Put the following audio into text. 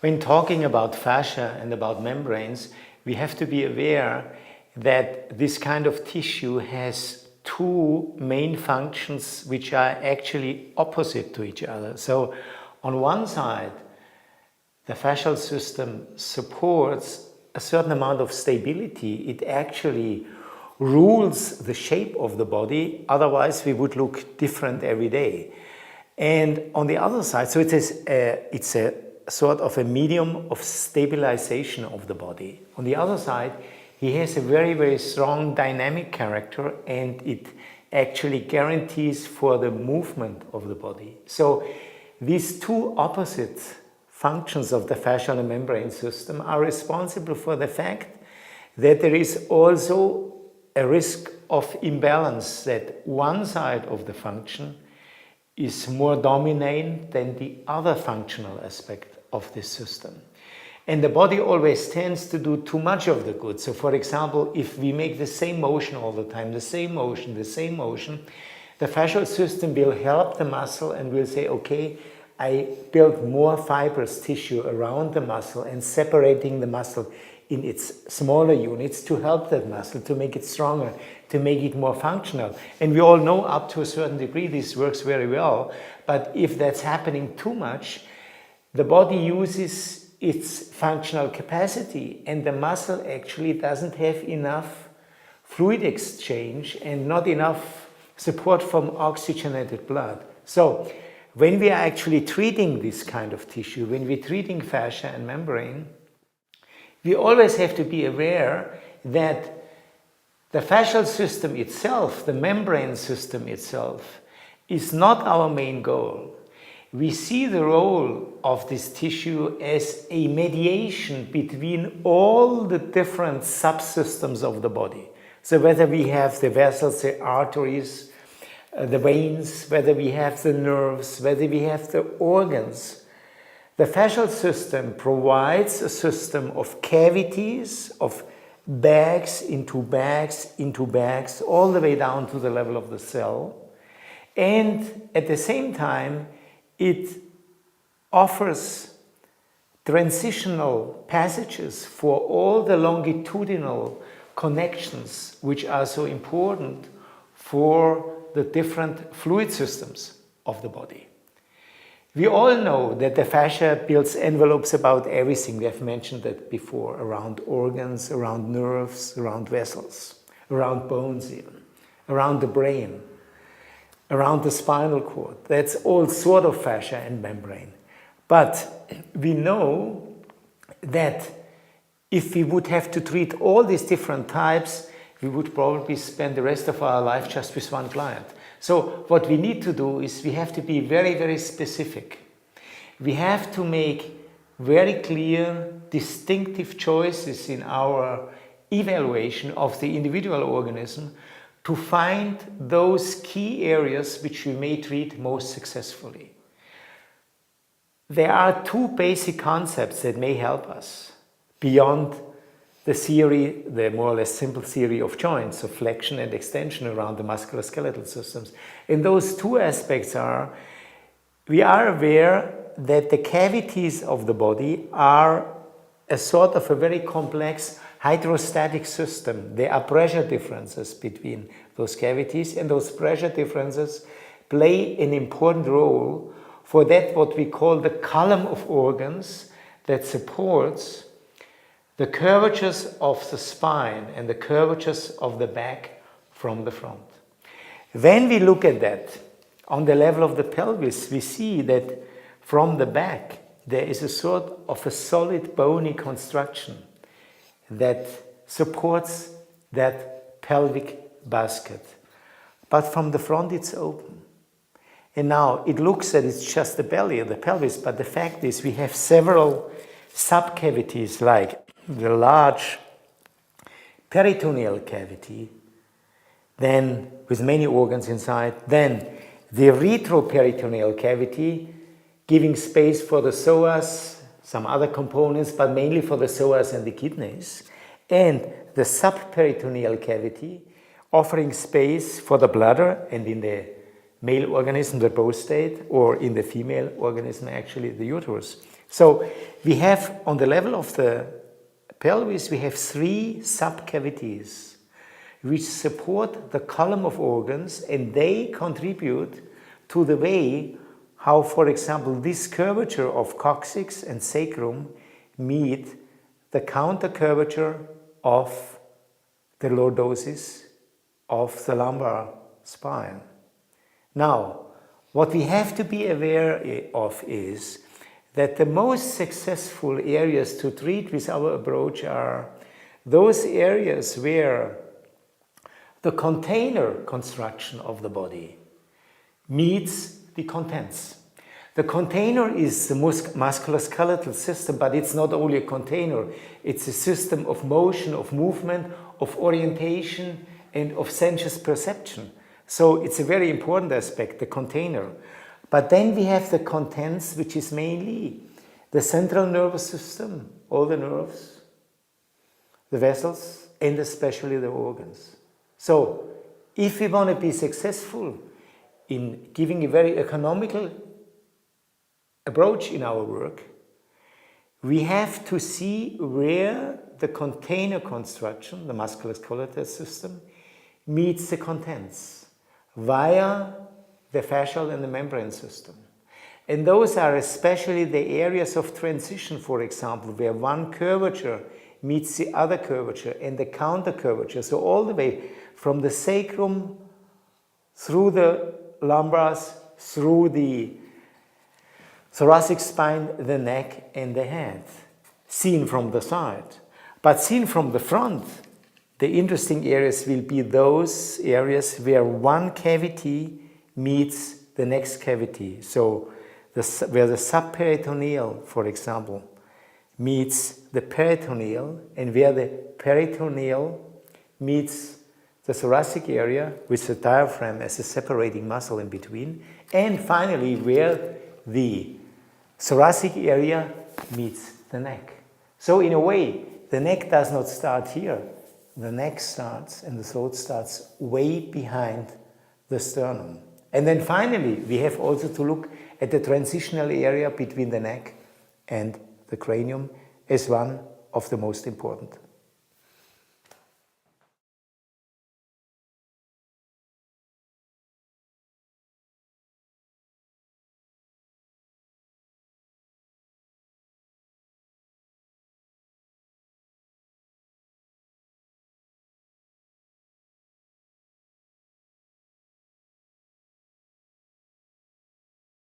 When talking about fascia and about membranes, we have to be aware that this kind of tissue has two main functions which are actually opposite to each other. So on one side, the fascial system supports a certain amount of stability. It actually rules the shape of the body, otherwise we would look different every day. And on the other side, so it's a sort of a medium of stabilization of the body. On the other side, he has a very, very strong dynamic character, and it actually guarantees for the movement of the body. So these two opposite functions of the fascial and membrane system are responsible for the fact that there is also a risk of imbalance, that one side of the function is more dominant than the other functional aspect of this system. And the body always tends to do too much of the good. So for example, if we make the same motion all the time, the same motion, the fascial system will help the muscle and will say, okay, I build more fibrous tissue around the muscle and separating the muscle in its smaller units to help that muscle, to make it stronger, to make it more functional. And we all know up to a certain degree this works very well, but if that's happening too much, the body uses its functional capacity and the muscle actually doesn't have enough fluid exchange and not enough support from oxygenated blood. So when we are actually treating this kind of tissue, when we're treating fascia and membrane, we always have to be aware that the fascial system itself, the membrane system itself, is not our main goal. We see the role of this tissue as a mediation between all the different subsystems of the body. So whether we have the vessels, the arteries, the veins, whether we have the nerves, whether we have the organs, the fascial system provides a system of cavities, of bags into bags into bags, all the way down to the level of the cell. And at the same time, it offers transitional passages for all the longitudinal connections which are so important for the different fluid systems of the body. We all know that the fascia builds envelopes about everything. We have mentioned that before, around organs, around nerves, around vessels, around bones even, around the brain, around the spinal cord. That's all sort of fascia and membrane. But we know that if we would have to treat all these different types, we would probably spend the rest of our life just with one client. So what we need to do is we have to be very, very specific. We have to make very clear, distinctive choices in our evaluation of the individual organism to find those key areas which we may treat most successfully. There are two basic concepts that may help us beyond the theory, the more or less simple theory of joints, of flexion and extension around the musculoskeletal systems. And those two aspects are, we are aware that the cavities of the body are a sort of a very complex hydrostatic system. There are pressure differences between those cavities, and those pressure differences play an important role for that what we call the column of organs that supports the curvatures of the spine and the curvatures of the back from the front. When we look at that on the level of the pelvis, we see that from the back there is a sort of a solid bony construction that supports that pelvic basket. But from the front it's open. And now it looks that it's just the belly or the pelvis, but the fact is we have several subcavities, like the large peritoneal cavity, then with many organs inside, then the retroperitoneal cavity, giving space for the psoas, some other components, but mainly for the psoas and the kidneys, and the subperitoneal cavity, offering space for the bladder, and in the male organism the prostate, or in the female organism actually the uterus. So we have, on the level of the pelvis, we have 3 subcavities which support the column of organs, and they contribute to the way how, for example, this curvature of coccyx and sacrum meet the counter curvature of the lordosis of the lumbar spine. Now, what we have to be aware of is that the most successful areas to treat with our approach are those areas where the container construction of the body meets the contents. The container is the musculoskeletal system, but it's not only a container, it's a system of motion, of movement, of orientation, and of sensuous perception. So it's a very important aspect, the container. But then we have the contents, which is mainly the central nervous system, all the nerves, the vessels, and especially the organs. So if we want to be successful in giving a very economical approach in our work, we have to see where the container construction, the musculoskeletal system, meets the contents via the fascial and the membrane system. And those are especially the areas of transition, for example, where one curvature meets the other curvature and the counter curvature. So all the way from the sacrum through the lumbars, through the thoracic spine, the neck and the head, seen from the side. But seen from the front, the interesting areas will be those areas where one cavity meets the next cavity. So where the subperitoneal, for example, meets the peritoneal, and where the peritoneal meets the thoracic area with the diaphragm as a separating muscle in between, and finally where the thoracic area meets the neck. So in a way, the neck does not start here. The neck starts and the throat starts way behind the sternum. And then finally, we have also to look at the transitional area between the neck and the cranium as one of the most important.